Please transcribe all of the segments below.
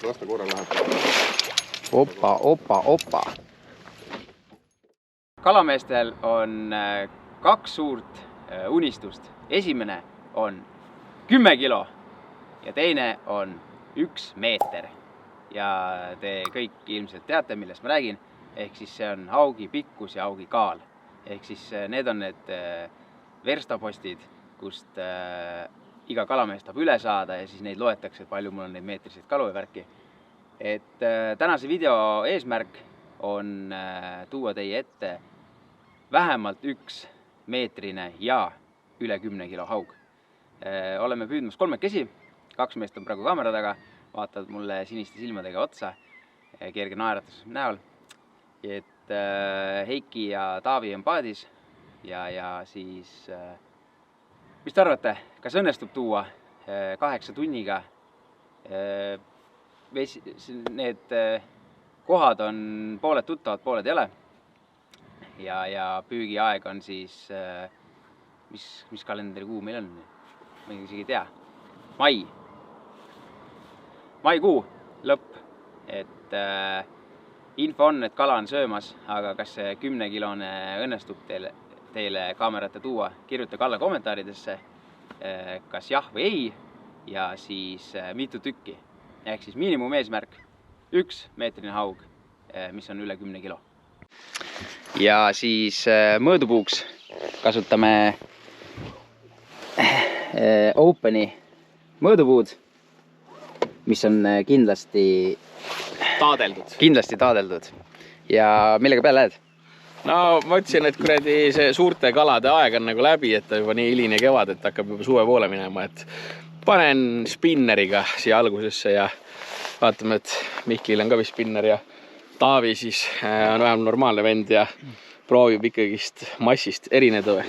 lasta korra läheb. Opa. Kalameestel on kaks suurt unistust. Esimene on 10 kilo ja teine on 1 meeter. Ja te kõik ilmselt teate, millest ma räägin. Ehk siis see on haugi pikkus ja haugi kaal. Ehk siis need on need verstapostid, kust iga kalamees tahab üle saada ja siis neid loetakse, et palju mul on neid meetriseid kalu ja värki. Et tänase video eesmärk on tuua teie ette vähemalt 1 meetrine ja üle 10 kilo haug. Oleme püüdmas 3-kesi, 2 meest on praegu kaamera taga, vaatavad mulle siniste silmadega otsa, kerge naeratus näol. Et Heiki ja Taavi on paadis ja siis, mis te arvate, kas õnnestub tuua 8 tunniga? Need kohad on pooled tuttavad, pooled ei ole. Ja püügiaeg on siis, mis kalendrikuu meil on? Ma isegi ei tea. Maikuu lõpp. Et info on, et kala on söömas, aga kas see 10-kilone õnnestub teile kaamerate tuua? Kirjutage alla kommentaaridesse, kas jah või ei ja siis mitu tükki. Ehk siis miinimum eesmärk 1 meetrine haug, mis on üle 10 kilo. Ja siis mõõdupuuks kasutame Openi mõõdupuud, mis on kindlasti taadeldud. Ja millega peale lähed? No ma ütlesin, et kuradi see suurte kalade aeg on nagu läbi, et juba nii hiline kevad, et hakkab juba suve poole minema, et panen spinneriga siia algusesse ja vaatame, et Miklil on ka vist spinner ja Taavi siis on vähem normaalne vend ja proovib ikkagist massist erineda või?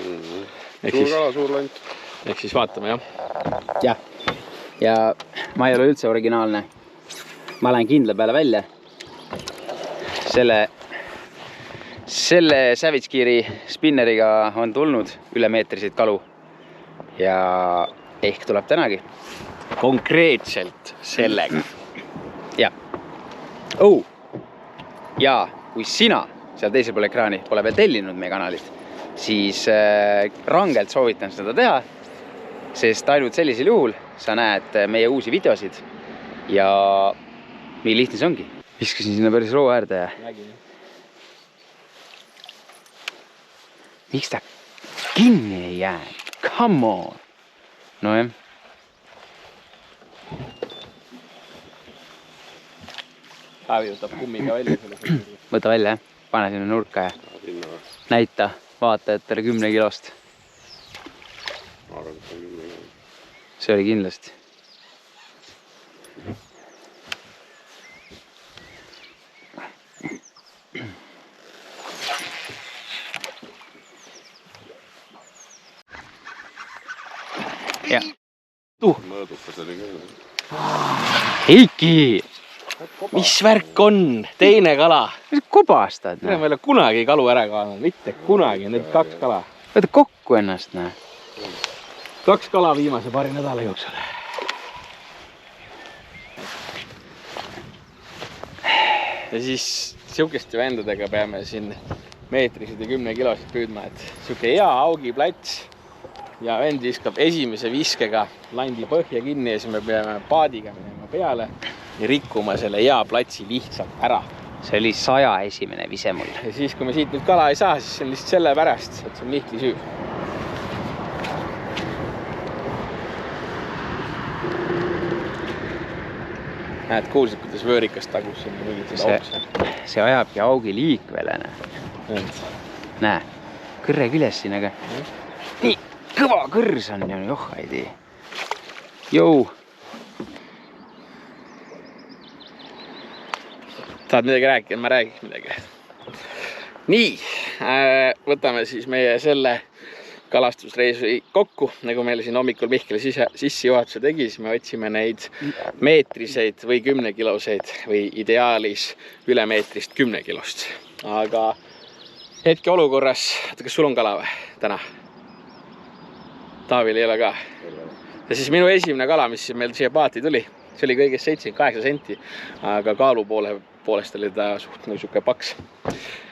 Suur kala, suur lant. Ehk siis vaatame, jah. Ja ma ei ole üldse originaalne. Ma lähen kindla peale välja. Selle Savage spinneriga on tulnud üle meetriseid kalu. Ja ehk tuleb tänagi. Konkreetselt sellega. Ja. Ja kui sina seal teisel pool ekraani pole veel tellinud meie kanalit, siis rangelt soovitan seda teha, sest ainult sellisel juhul sa näed meie uusi videosid ja nii lihtne see ongi. Viskasin sinna päris roo äärde ja... Miks ta kinni ei jää? Come on! No jah. Taavi võtab kummiga välja. Võta välja, pane sinna nurka ja näita vaatajatele 10 kilost. See oli kindlasti. Ja. Mõõdukas oli küll. Heiki! Mis värk on? Teine kala. Mis kobastad? Ma ei ole kunagi kalu ära kaanud, mitte kunagi, need 2 kala. Võta kokku ennast, näe. 2 kala viimase paari nädala jooksul. Ja siis siukeste vendadega peame siin meetrisid ja 10 kilosid püüdma, et siuke hea haugiplats ja vend viskab esimese viskega landi põhja kinni ja siis me peame paadiga minema peale ja rikkuma selle hea platsi lihtsalt ära. See oli 101. vise mul. Ja siis, kui me siit nüüd kala ei saa, siis see on lihtsalt selle pärast, et see on Mihkli süü. Näed, kuulsid, kuidas vöörikas tagus sinna mingit aukse. See ajabki augi liikvele, näe. Näe, kõrre küles siin, aga nii kõva kõrs on ju, joh, ei tii. Jou! Tahad midagi rääkida? Ma räägiks midagi. Nii, võtame siis meie selle kalastusreisi kokku, nagu meile siin hommikul Mihkel sissejuhatuse tegi, siis me otsime neid meetriseid või 10 kiloseid või ideaalis üle meetrist 10 kilost. Aga hetke olukorras, kas sul on kala või täna? Taavil ei ole ka. Ja siis minu esimene kala, mis meil siia paati tuli, see oli kõigest 78 senti, aga kaalu poolest oli ta suht nagu siuke paks.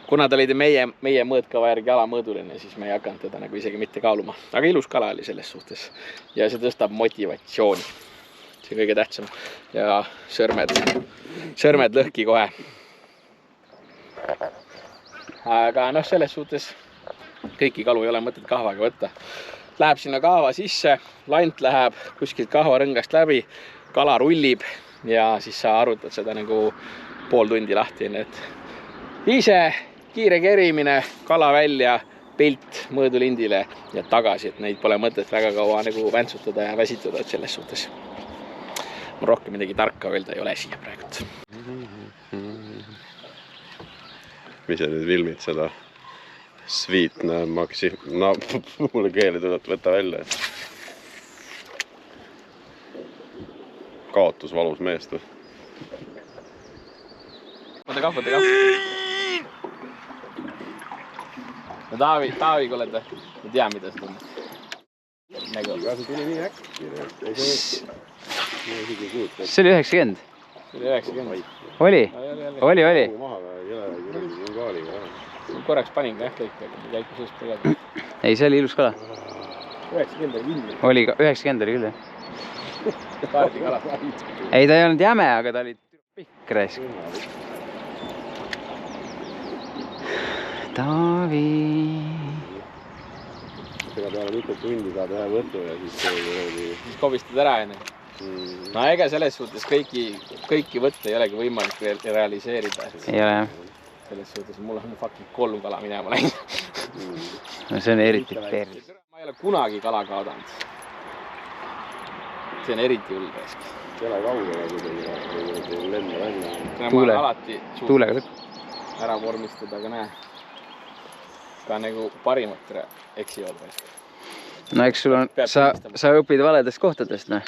Kuna ta oli meie mõõtkava järgi alamõõduline, siis me ei hakanud teda nagu isegi mitte kaaluma. Aga ilus kala oli selles suhtes ja see tõstab motivatsiooni. See kõige tähtsam. Ja sõrmed lõhki kohe. Aga noh, selles suhtes kõiki kalu ei ole mõtet kahvaga võtta. Läheb sinna kahva sisse, lant läheb kuskilt kahvarõngast läbi, kala rullib ja siis sa arvutad seda nagu pool tundi lahti. Ise kiire kerimine, kala välja, pilt mõõdulindile ja tagasi, et neid pole mõtet väga kaua nagu väntsutada ja väsitada selles suhtes. Mul rohkem midagi tarka öelda ei ole siia praegult. Mis sa nüüd filmid seda sviitne maksi? No, mulle keeli tuleb võtta välja. Kaotus valus meest või? Võta kah. No Taavi kuulete, ei tea, mida see tunneb. Iga see tuli nii äkki. See oli 90. See oli 90. Oli? Oli. Korraks panin ka kõik, aga jäiku seest praegu. Ei, see oli ilus kala. 90 oli kindel. Oli ka, 90 oli küll, jah. Kaardi kala. Ei, ta ei olnud jäme, aga ta oli pikk raisk. Taavi. Ega peale mitut tundi saad ühe võtu ja siis kobistad ära enne. No ega selles suhtes kõiki võtte ei olegi võimalik realiseerida. Ei ole, jah. Selles suhtes mul on fucking 3 kala minema läinud. No see on eriti perl. Ma ei ole kunagi kala kaadanud. See on eriti hull raisk. ei ole kaugele kuidagi lenda välja. Ma olen alati tuulega ära vormistada, aga näe. Ka nagu parimat eksivad. No eks sul on, sa õpid valedest kohtadest, noh.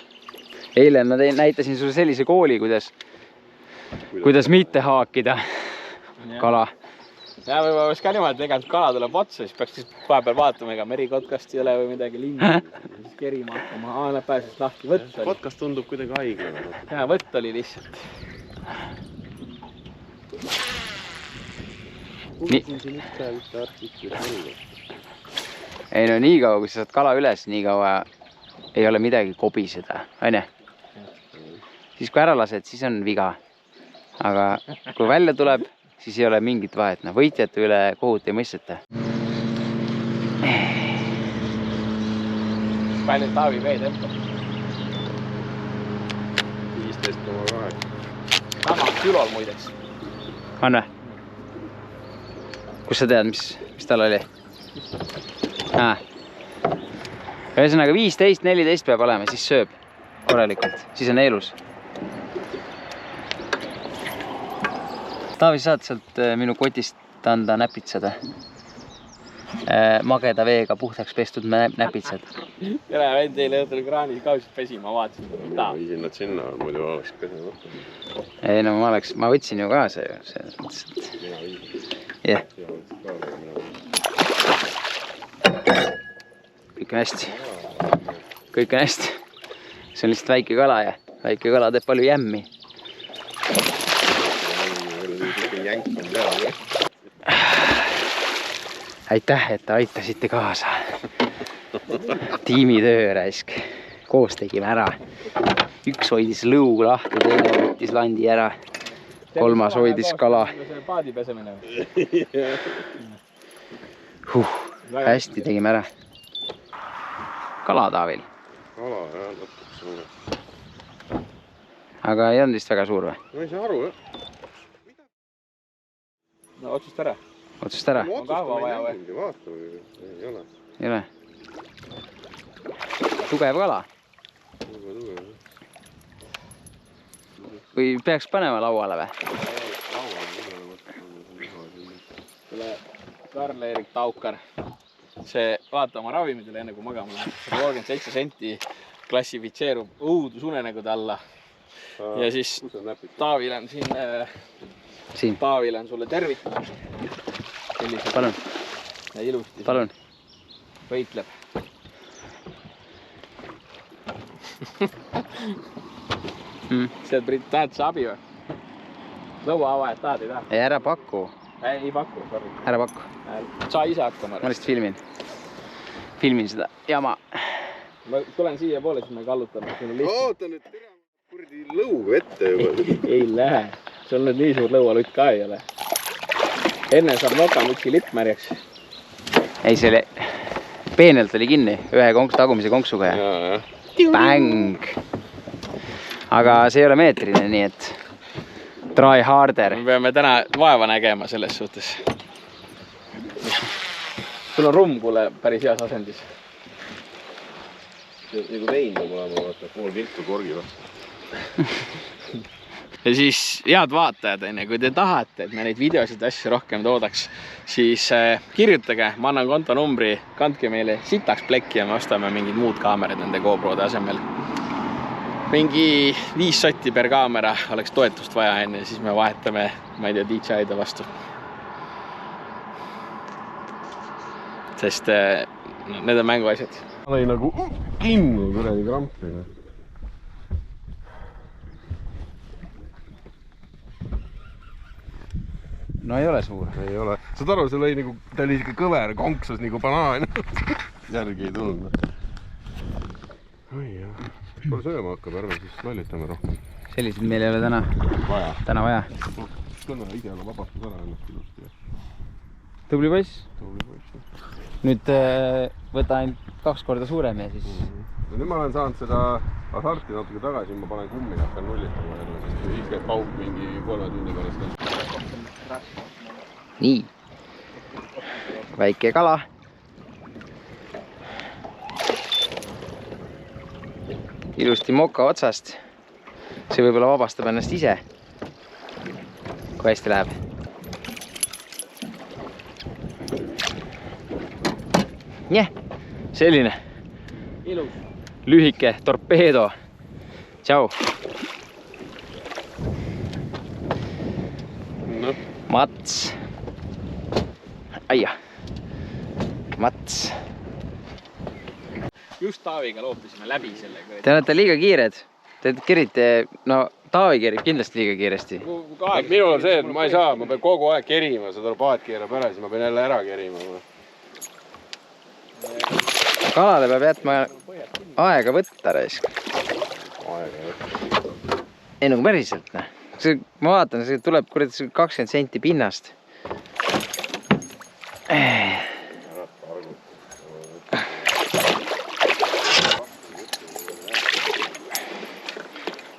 Eile ma näitasin sulle sellise kooli, kuidas mitte haakida kala. Ja võib-olla oleks ka niimoodi, et tegelikult kala tuleb otsa, siis peaks vahepeal vaatama, ega merikotkast ei ole või midagi lingi. Siis kerima hakkama, näeb pääsest lahti. Kotkast tundub kuidagi haigla. Ja võtt oli lihtsalt. Ei no nii kaua, kui sa saad kala üles, nii kaua ei ole midagi kobiseda, aine? Siis kui ära lased, siis on viga. Aga kui välja tuleb, siis ei ole mingit vahet. Võitjate üle kohut ei mõisteta. Palju Taavi veetempo? 15,8. Sama külol muideks. On või? Kus sa tead, mis tal oli? Ühesõnaga 15-14 peab olema, siis sööb korralikult, siis on eelus. Taavi, saad sealt minu kotist anda näpitsad? Mageda veega puhtaks pestud näpitsad. Tere, vend teile õhtul kraanis kausid pesima, vaatasin. Viisin nad sinna, muidu oleks pesima. Ei no ma võtsin ju kaasa ju. Mina viisin. Jah. Kõik on hästi. Kõik on hästi. See on lihtsalt väike kala ja väike kala teeb palju jämmi. Aitäh, et aitasite kaasa. Tiimitöö raisk. Koos tegime ära. Üks hoidis lõugu lahti, teine võttis landi ära. Kolmas hoidis kala. Paadi pesemine. Hästi tegime ära. Kala Taavil. Kala, jah, lõpuks sulle. Aga ei olnud vist väga suur või? Ma ei saa aru, jah. No otsust ära. Otsust ära? On kahva vaja või? Vaata, ei ole. Ei ole? Tugev kala. Või peaks panema lauale või? Karl-Erik Taukar. See vaata oma ravimidele enne kui magama läheb. 37 senti klassifitseerub õudusunenägude alla. Ja siis Taavil on siin. Taavil on sulle tervitus. Palun. Ja ilusti. Palun. Võitleb. Sealt Priit, tahad sa abi või? Lõuaavajad, tahad, ei taha? ei, ära paku. Ei paku, sorry. Ära paku. Saa ise hakkama. Ma lihtsalt filmin. Filmin seda jama. Ma tulen siia poole, siis me kallutame. Oota nüüd, kurdi lõuga ette juba. Ei lähe. Sul nüüd nii suur lõualutt ka ei ole. Enne saab nokamütsi lipp märjaks. Ei, see peenelt oli kinni ühe tagumise konksuga ja bäng. Aga see ei ole meetrine, nii et try harder. Me peame täna vaeva nägema selles suhtes. Sul on rumm, kuule, päris heas asendis. Nagu vein peab olema, vaata, pool viltu korgi vastu. Ja siis head vaatajad, kui te tahate, et me neid videosid asju rohkem toodaks, siis kirjutage, ma annan kontonumbri, kandke meile sitaks plekki ja me ostame mingid muud kaamerad nende GoPro'de asemel. Mingi 5 sotti per kaamera oleks toetust vaja enne, siis me vahetame, ma ei tea, DJI-de vastu. Sest need on mänguasjad. Ma lõi nagu kinni kuradi krampiga. No ei ole suur. Ei ole. Saad aru, see lõi nagu, ta oli siuke kõver, konksus nagu banaan. Järgi ei tulnud. Oi jah. Mis pole sööma hakkab, ärme siis lollitame rohkem. Selliseid meil ei ole täna vaja. Kõnne ise ole vabastus ära ennast ilusti. Tubli poiss. Tubli poiss. Nüüd võta ainult 2 korda suurem ja siis... Ja nüüd ma olen saanud seda hasarti natuke tagasi, ma panen kummi, hakkan nullitama jälle, sest siis käib pauk mingi 3 tunni pärast. Nii. Väike kala. Ilusti moka otsast. See võib-olla vabastab ennast ise. Kui hästi läheb. Njeh, selline. Ilus. Lühike torpeedo. Tšau. No. Mats. Aia. Mats. Just Taaviga loopisime läbi sellega. Te olete liiga kiired. Te kerite, no Taavi kerib kindlasti liiga kiiresti. Minul on see, et ma ei saa, ma pean kogu aeg kerima, seda paat keerab ära, siis ma pean jälle ära kerima. Kalale peab jätma aega võtta raisk. Aega võtta. Ei nagu päriselt, ne. Ma vaatan, see tuleb 20 senti pinnast.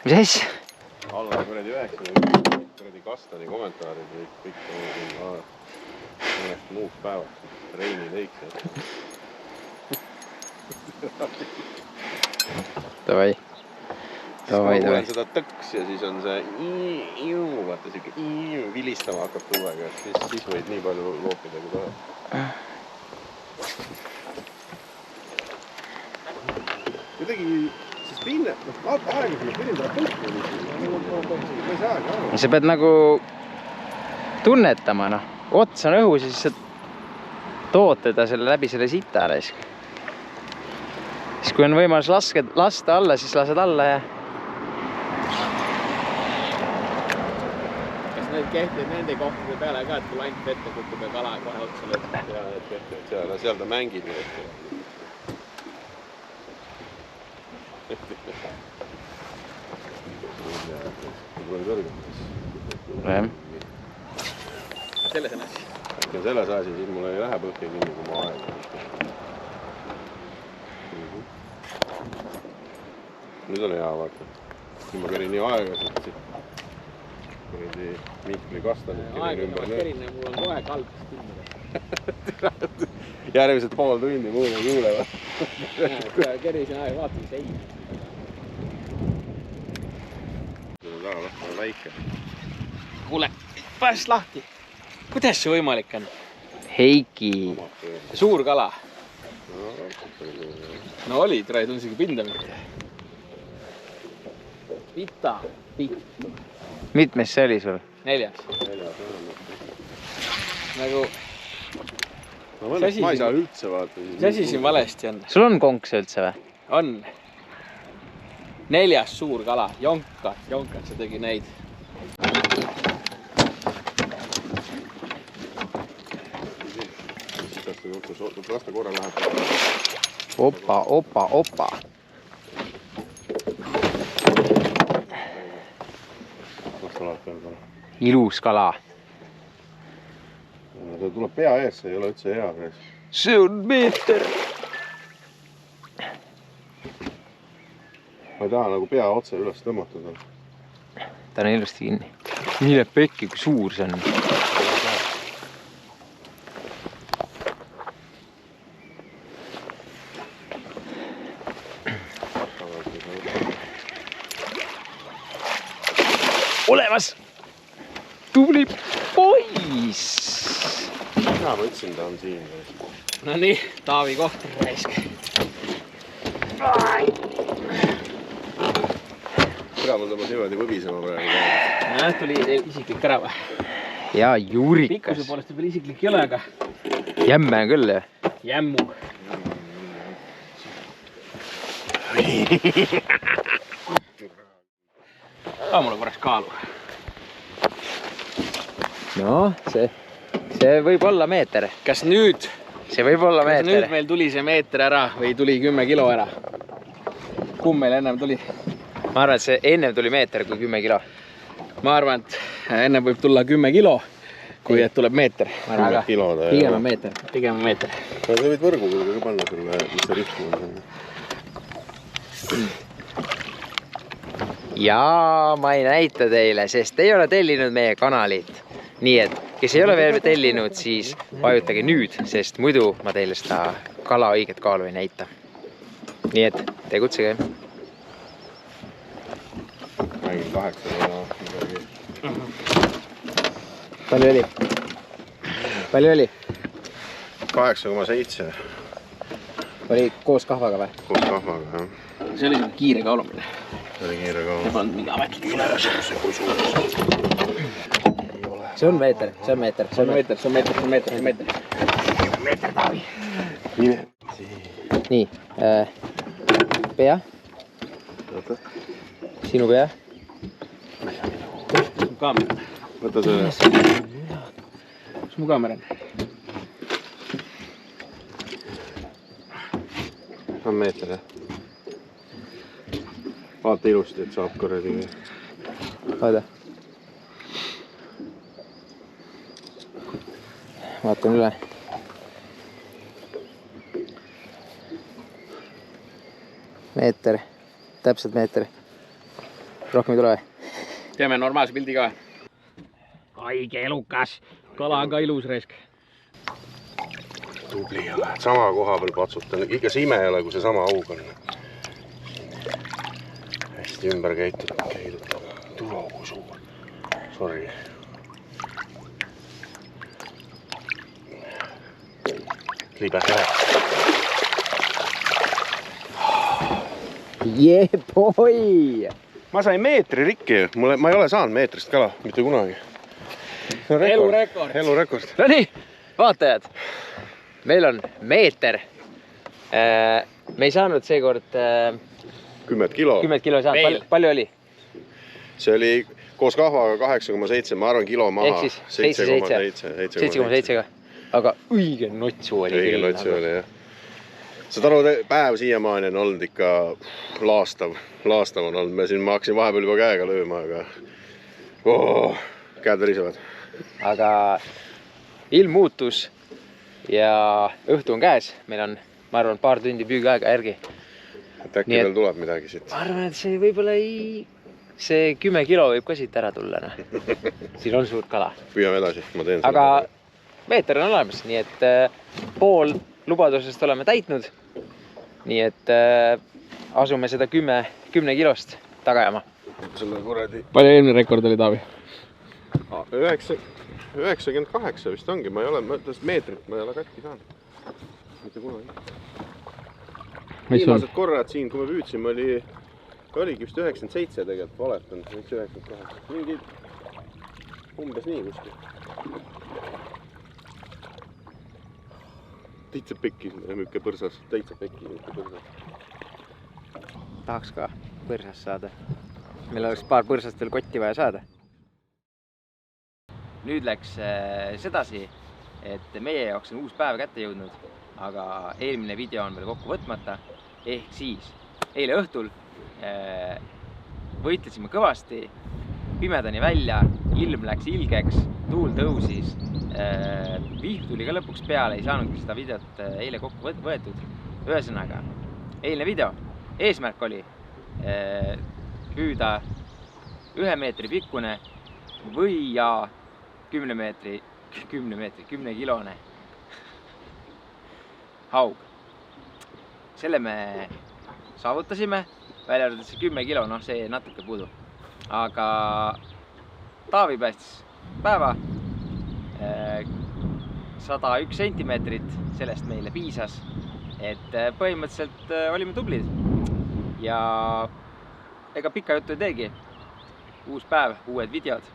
Mis asja? Alla kuradi 9 kuradi kastani kommentaarid või kõik mõnest muuks päevast. Reini teiks. Davai. Ma kuulen seda tõks ja siis on see vaata siuke vilistama hakkab tuulega, siis võid nii palju loopida kui tahad. Kuidagi siis pinne, vaata aega selle pinne tuleb tõuku. Ma ei saagi aru. Sa pead nagu tunnetama, noh. Ots on õhus ja siis sa tood teda läbi selle sita raisk. Siis kui on võimalus lasta alla, siis lased alla ja... Kas need kehtid nende kohtade peale ka, et kui ainult vette kukub ja kala kohe otsa lööb? Jaa, need kehtid seal ta mängib. Selles on asi. Äkki on selles asi, siis mul ei lähe põhja kinni, kui ma aega. Nüüd on hea, vaata. Nüüd ma kerin nii aegaselt siit. Kuradi Mihkli kastanid kerin ümber. Aega kerin ja mul on kohe kalbist kinni. Järgmised pool tundi muu ei kuule või? Kerisin aega, vaata mis ei. See on väga väike. Kuule, pääs lahti. Kuidas see võimalik on? Heiki. Suur kala. No oli, tule, tuli isegi pinda mitte. Vita. Mitmes see oli sul? 4. Nagu... Ma ei saa üldse vaata. Mis asi siin valesti on? Sul on konkse üldse või? On. 4. suur kala, jonkad, see tegi neid. las ta korra läheb. Opa. ilus kala. Ta tuleb pea ees, see ei ole üldse hea. See on meeter. Ma ei taha nagu pea otse üles tõmmatud. Ta on ilusti kinni. Mille pekki, kui suur see on. Olemas! Tubli poiss! Mina võtsin, ta on siin. No nii, Taavi koht raisk. Tere, mul tõmbas niimoodi võbisema praegu. Tuli teil isiklik ära või? Ja juurikas. Pikkuse poolest veel isiklik ei ole, aga... Jämme on küll, jah? Jämmu. Mulle korraks kaalu. No, see võib olla meeter. Kas nüüd? See võib olla meeter. Kas nüüd meil tuli see meeter ära või tuli 10 kilo ära? Kumb meil ennem tuli? Ma arvan, et see ennem tuli meeter kui 10 kilo. Ma arvan, et ennem võib tulla 10 kilo, kui et tuleb meeter. Pigem on meeter. Sa võid võrgu ka panna sulle, mis see rihku on. Ja ma ei näita teile, sest ei ole tellinud meie kanalit. Nii et, kes ei ole veel tellinud, siis vajutage nüüd, sest muidu ma teile seda kala õiget kaalu ei näita. Nii et, tegutsege. Räägin 8 midagi. Palju oli? 8,7. Oli koos kahvaga või? Koos kahvaga, jah. See oli kiire kaalumine. See oli kiire kaalumine. Ei pannud mingi ametlik tulemus. See on meeter. Meeter, Taavi. Nii, pea. Sinu pea. Kaamera. Võta see. Kus mu kaamera on? On meeter, jah. Vaata ilusti, et saab korredi. Vaata. Vaatan üle. Meeter. Täpselt meeter. Rohkem ei tule või? Teeme normaalse pildi ka. Aige elukas. Kala on ka ilus reisk. Tubli ole. Sama koha peal patsutan. Ikka see ime ei ole, kui see sama aug on. Hästi ümber käidud. Turo kui suur. Sorry. Libe. Yeah, boy! Ma sain meetri rikki. Ma ei ole saanud meetrist kala. Mitte kunagi. Elurekord. Elurekord. No nii, vaatajad. Meil on meeter. Me ei saanud seekord 10 kilo. 10 kilo saanud. Palju oli? See oli koos kahvaga 8,7. Ma arvan kilo maha. Ehk siis 7,7 ka. Aga õige notsu oli. Õige notsu oli, jah. Saad aru, päev siiamaani on olnud ikka laastav. Laastav on olnud. Ma hakkasin vahepeal juba käega lööma, aga käed verisevad. Aga ilm muutus ja õhtu on käes. Meil on, ma arvan, paar tundi püügiaega järgi. Et äkki veel tuleb midagi siit. Ma arvan, et see võib-olla see 10 kilo võib ka siit ära tulla. Siin on suurt kala. Püüame edasi, ma teen seda. Aga meeter on olemas, nii et pool lubadusest oleme täitnud. Nii et asume seda 10 kilost taga ajama. Palju eelmine rekord oli, Taavi? 98 vist ongi, ma ei ole meetrit, ma ei ole katki saanud. Mitte kunagi. Viimased korrad siin, kui me püüdsime, oligi vist 97 tegelikult, valetan, 98. Mingi umbes nii kuskil. Täitsa pekki, mükke põrsas, täitsa pekki, mükke põrsas. Tahaks ka. põrsast saada. Meil oleks paar põrsast veel kotti vaja saada. Nüüd läks sedasi, et meie jaoks on uus päev kätte jõudnud, aga eelmine video on veel kokku võtmata. Ehk siis eile õhtul võitlesime kõvasti, pimedani välja, ilm läks ilgeks, tuul tõusis, vihm tuli ka lõpuks peale, ei saanudki seda videot eile kokku võetud. Ühesõnaga, eilne video eesmärk oli püüda 1 meetri pikkune või 10 kilone haug. Selle me saavutasime, välja arvatud see 10 kilo, noh see natuke puudu. Aga Taavi päästis päeva, 101 sentimeetrit, sellest meile piisas, et põhimõtteliselt olime tublid. Ja ega pikka juttu ei teegi. Uus päev, uued videod.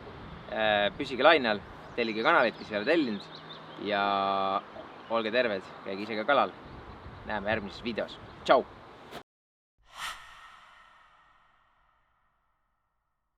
Püsige lainel, tellige kanalit, kes ei ole tellinud. Ja olge terved, käige ise ka kalal. Näeme järgmises videos. Tšau!